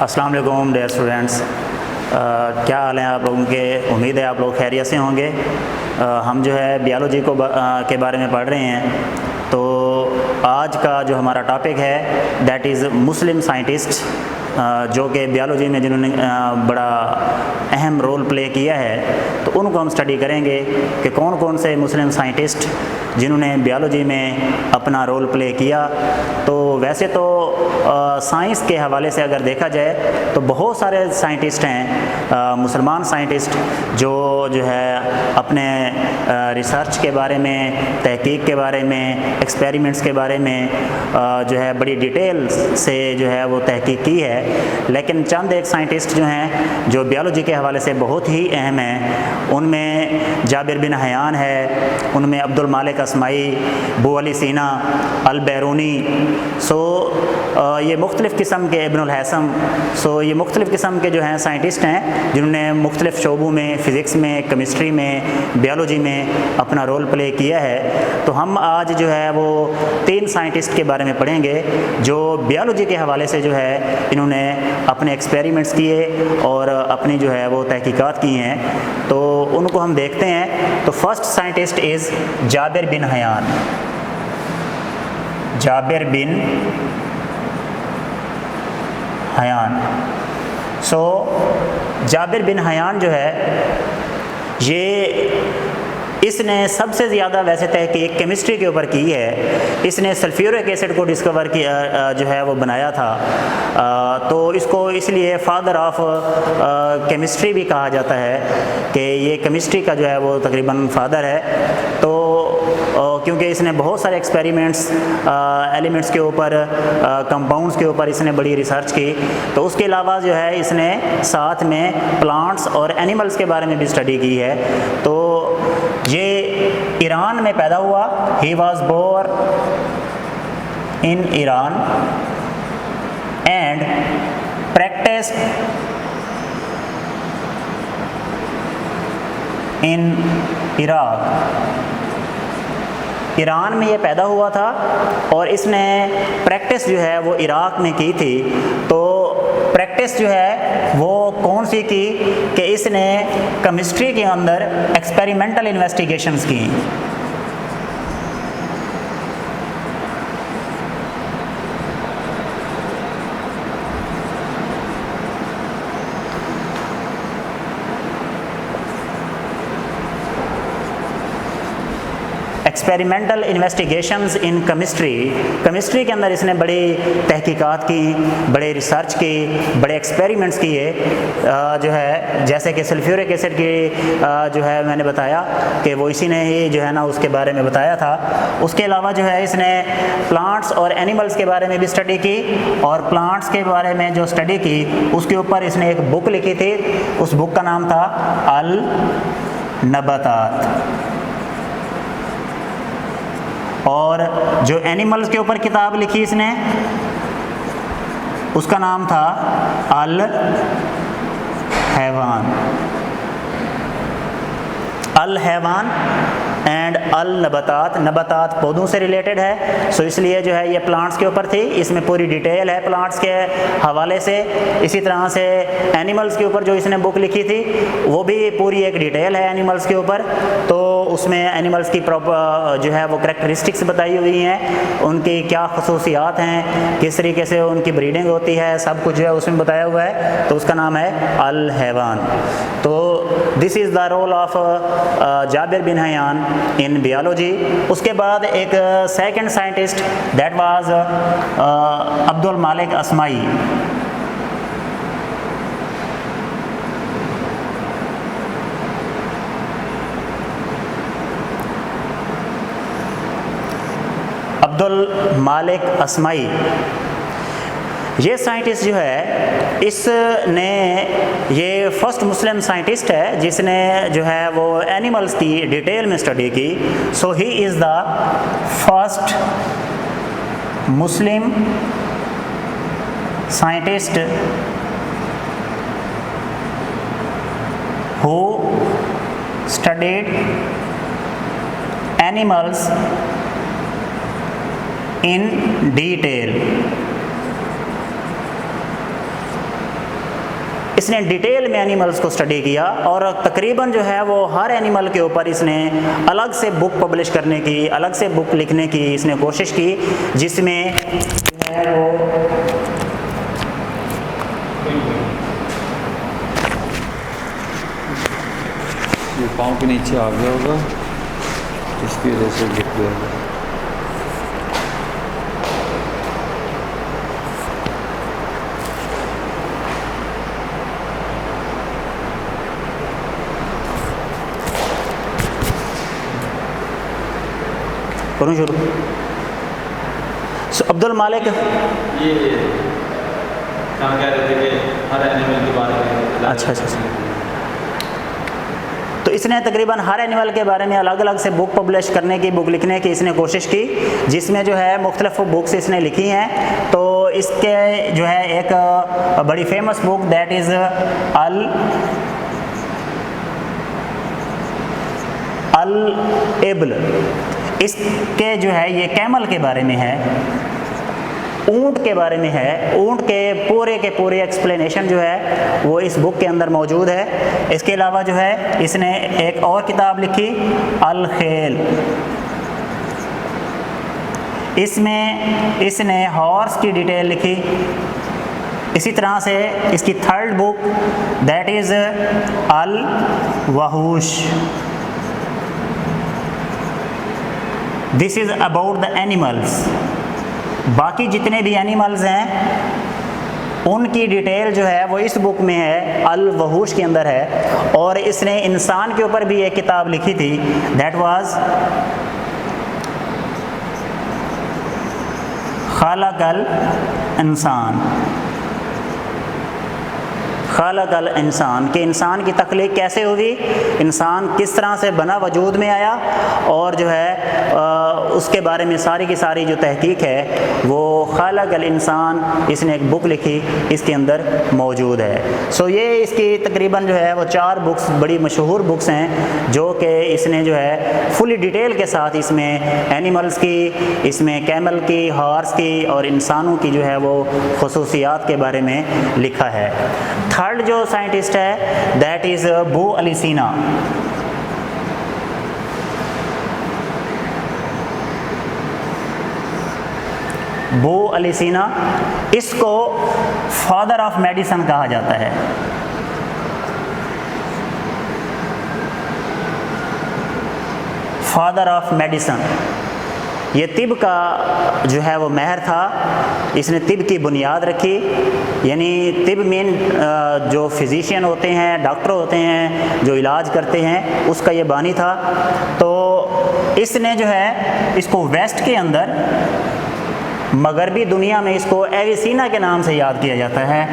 अस्सलाम वालेकुम dear students, क्या हाल हैं आप लोगों के। उम्मीद है आप लोग खैरियत से होंगे। हम जो है बायोलॉजी के बारे में पढ़ रहे हैं। तो आज का जो हमारा टॉपिक है दैट इज़ मुस्लिम साइंटिस्ट, जो कि बायोलॉजी में जिन्होंने बड़ा अहम रोल प्ले किया है, तो उनको हम स्टडी करेंगे कि कौन कौन से मुस्लिम साइंटिस्ट जिन्होंने बायोलॉजी में अपना रोल प्ले किया। तो वैसे तो साइंस के हवाले से अगर देखा जाए तो बहुत सारे साइंटिस्ट हैं, मुसलमान साइंटिस्ट जो है अपने रिसर्च के बारे में, तहकीक के बारे में, एक्सपेरिमेंट्स के बारे में जो है बड़ी डिटेल से जो है वो तहकीक की है। लेकिन चंद एक साइंटिस्ट जो हैं जो बायोलॉजी के हवाले से बहुत ही अहम हैं, उनमें जाबिर बिन हयान है, उनमें अब्दुल मालिक अस्माई, अबू अली सीना, अल बैरूनी। ये मुख्तलिफ़ किस्म के इब्नुल हैसम, ये मुख्तलिफ़ किस्म के जो हैं साइंटिस्ट हैं जिन्होंने मुख्तलिफ़ शोबों में, फ़िज़िक्स में, केमिस्ट्री में, बायोलॉजी में अपना रोल प्ले किया है। तो हम आज जो है वो 3 साइंटिस्ट के बारे में पढ़ेंगे जो बायोलॉजी के हवाले से जो है इन्होंने अपने एक्सपेरिमेंट्स किए और अपनी जो है वो तहकीकात की हैं। तो उनको हम देखते हैं। तो first scientist is Jabir bin Hayyan. Jabir bin Hayyan. Jabir bin Hayyan जो है इसने सबसे ज़्यादा वैसे तहकीक केमिस्ट्री के ऊपर की है। इसने सल्फ्यूरिक एसिड को डिस्कवर किया, जो है वो बनाया था। तो इसको इसलिए फादर ऑफ केमिस्ट्री भी कहा जाता है कि ये केमिस्ट्री का जो है वो तकरीबन फादर है। तो क्योंकि इसने बहुत सारे एक्सपेरिमेंट्स एलिमेंट्स के ऊपर, कंपाउंड्स के ऊपर इसने बड़ी रिसर्च की। तो उसके अलावा जो है इसने साथ में प्लांट्स और एनिमल्स के बारे में भी स्टडी की है। तो ये ईरान में पैदा हुआ। He was born in Iran and practised in Iraq. Iran में ये पैदा हुआ था और इसने प्रैक्टिस जो है वो इराक में की थी। तो प्रैक्टिस जो है वो कौन सी की कि इसने केमिस्ट्री के अंदर एक्सपेरिमेंटल इन्वेस्टिगेशंस की। एक्सपेरिमेंटल इन्वेस्टिगेशंस इन केमिस्ट्री के अंदर इसने बड़ी तहकीकात की, बड़े रिसर्च की, बड़े एक्सपेरिमेंट्स किए। जो है जैसे कि सल्फ्यूरिक एसिड की जो है मैंने बताया कि वो इसी ने ही जो है ना उसके बारे में बताया था। उसके अलावा जो है इसने प्लांट्स और एनिमल्स के बारे में भी स्टडी की, और प्लांट्स के बारे में जो स्टडी की उसके ऊपर इसने एक बुक लिखी थी। उस बुक का नाम था अल नबातात। और जो एनिमल्स के ऊपर किताब लिखी इसने उसका नाम था अल हैवान। अल हैवान एंड अल नबातात। नबातात पौधों से रिलेटेड है, सो इसलिए जो है ये प्लांट्स के ऊपर थी। इसमें पूरी डिटेल है प्लांट्स के हवाले से। इसी तरह से एनिमल्स के ऊपर जो इसने बुक लिखी थी वो भी पूरी एक डिटेल है एनिमल्स के ऊपर। तो उसमें एनिमल्स की जो है वो करैक्टरिस्टिक्स बताई हुई हैं, उनकी क्या खसूसियात हैं, किस तरीके से उनकी ब्रीडिंग होती है, सब कुछ जो है उसमें बताया हुआ है। तो उसका नाम है अल हैवान। तो this is the role of Jabir bin Hayyan in biology. उसके बाद एक second scientist that was Abdul Malik Asmai. Abdul Malik अस्माई ये साइंटिस्ट जो है इसने ये फर्स्ट मुस्लिम साइंटिस्ट है जिसने जो है वो एनिमल्स की डिटेल में स्टडी की। So he is the first Muslim scientist who studied animals in detail. इसने डिटेल में एनिमल्स को स्टडी किया और तकरीबन जो है वो हर एनिमल के ऊपर इसने अलग से बुक पब्लिश करने की, अलग से बुक लिखने की इसने कोशिश की, जिसमें जो है वो ये पाँव के नीचे आ गया होगा, इसकी वजह से गिर गया। करूँ शुरू? अब्दुल मालिक ये कहाँ कह रहे थे कि हर एनिमल के बारे में। अच्छा। तो इसने तकरीबन हर एनिमल के बारे में अलग अलग से बुक पब्लिश करने की, बुक लिखने की इसने कोशिश की, जिसमें जो है मुख्तलिफ बुक्स इसने लिखी हैं। तो इसके जो है एक बड़ी फेमस बुक दैट इज़ अल एबल। इसके जो है ये कैमल के बारे में है, ऊंट के बारे में है। ऊंट के पूरे एक्सप्लेनेशन जो है वो इस बुक के अंदर मौजूद है। इसके अलावा जो है इसने एक और किताब लिखी अल खेल। इसमें इसने हॉर्स की डिटेल लिखी। इसी तरह से इसकी थर्ड बुक दैट इज़ अल वहूश। This is about the animals. बाकी जितने भी एनिमल्स हैं उनकी डिटेल जो है वो इस बुक में है, अल वहूश के अंदर है। और इसने इंसान के ऊपर भी एक किताब लिखी थी दैट वाज खालकल इंसान। खालकल इंसान के इंसान की तख्लीक कैसे हुई, इंसान किस तरह से बना, वजूद में आया, और जो है उसके बारे में सारी की सारी जो तहकीक है वो खालकल इंसान, इसने एक बुक लिखी, इसके अंदर मौजूद है। सो ये इसकी तकरीबन जो है वो 4 बुक्स बड़ी मशहूर बुक्स हैं जो कि इसने जो है फुली डिटेल के साथ इसमें एनिमल्स की, इसमें कैमल की, हॉर्स की और इंसानों की जो है वो खुसूसियात के बारे में लिखा है। थर्ड जो साइंटिस्ट है दैट इज़ बू अली सीना। बू अली सीना, इसको फादर ऑफ मेडिसन कहा जाता है। फादर ऑफ मेडिसन, ये तिब का जो है वो महर था। इसने तिब की बुनियाद रखी, यानी तिब मेन जो फिजिशियन होते हैं, डॉक्टर होते हैं जो इलाज करते हैं, उसका ये बानी था। तो इसने जो है इसको वेस्ट के अंदर, मगरबी दुनिया में इसको एविसीना के नाम से याद किया जाता है।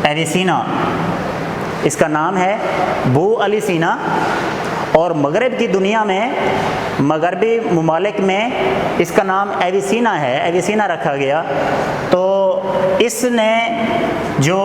एविसीना इसका नाम है, बू अली सीना। और मगरब की दुनिया में, मगरबी ममालिक में इसका नाम एविसीना है, एविसीना रखा गया। तो इसने जो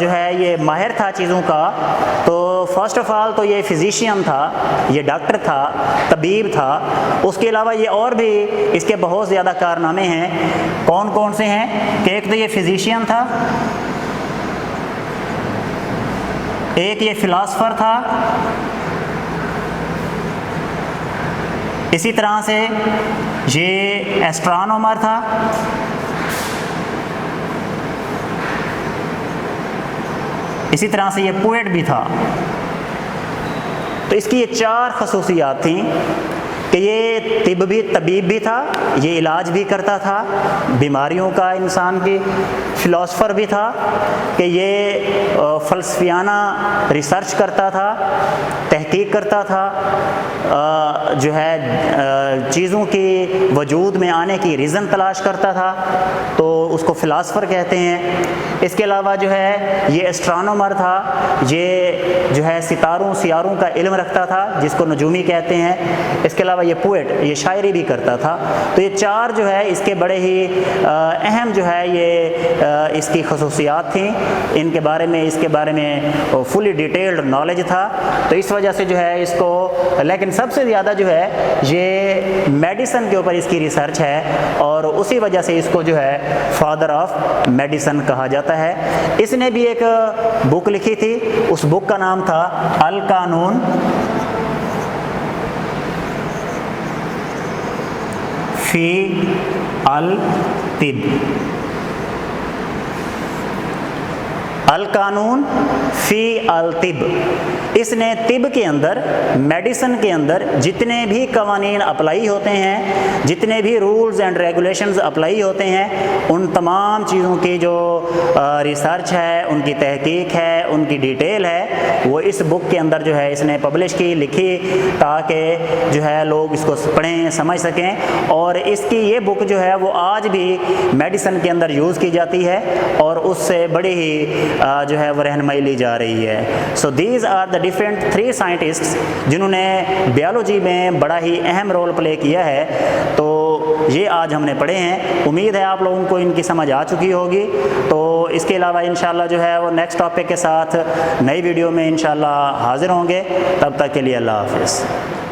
है ये माहिर था चीज़ों का। तो फर्स्ट ऑफ ऑल तो ये फिजिशियन था, ये डॉक्टर था, तबीब था। उसके अलावा ये और भी इसके बहुत ज़्यादा कारनामे हैं। कौन कौन से हैं कि एक तो ये फिजिशियन था, एक ये फिलासफर था, इसी तरह से ये एस्ट्रोनॉमर था, इसी तरह से ये पोएट भी था। तो इसकी ये 4 खसूसियात थीं कि ये तबीब भी था, ये इलाज भी करता था बीमारियों का इंसान की, फ़िलासफ़र भी था कि ये फ़लसफ़ियाना रिसर्च करता था, तहकीक करता था, जो है चीज़ों की वजूद में आने की रीज़न तलाश करता था, तो उसको फ़िलासफ़र कहते हैं। इसके अलावा जो है ये एस्ट्रोनॉमर था, ये जो है सितारों सियारों का इल्म रखता था जिसको नजूमी कहते हैं। इसके अलावा ये पोएट, ये शायरी भी करता था। तो ये 4 जो है इसके बड़े ही अहम जो है ये इसकी खसूसियात थी, इनके बारे में, इसके बारे में फुली डिटेल्ड नॉलेज था। तो इस वजह से जो है इसको, लेकिन सबसे ज़्यादा जो है ये मेडिसिन के ऊपर इसकी रिसर्च है और उसी वजह से इसको जो है फादर ऑफ मेडिसिन कहा जाता है। इसने भी एक बुक लिखी थी, उस बुक का नाम था अल कानून फ़ी अल तिब। अल कानून फ़ी अल तिब। इसने तिब के अंदर, मेडिसिन के अंदर जितने भी कवानीन अप्लाई होते हैं, जितने भी रूल्स एंड रेगुलेशंस अप्लाई होते हैं, उन तमाम चीज़ों की जो रिसर्च है, उनकी तहकीक है, उनकी डिटेल है, वो इस बुक के अंदर जो है इसने पब्लिश की, लिखी, ताकि जो है लोग इसको पढ़ें, समझ सकें। और इसकी ये बुक जो है वो आज भी मेडिसिन के अंदर यूज़ की जाती है और उससे बड़ी ही जो है वो रहनुमाई ली जा रही है। So these are the different 3 scientists जिन्होंने बायोलॉजी में बड़ा ही अहम रोल प्ले किया है। तो ये आज हमने पढ़े हैं। उम्मीद है आप लोगों को इनकी समझ आ चुकी होगी। तो इसके अलावा इंशाल्लाह जो है वो नेक्स्ट टॉपिक के साथ नई वीडियो में इंशाल्लाह हाज़िर होंगे। तब तक के लिए अल्लाह हाफ़िज़।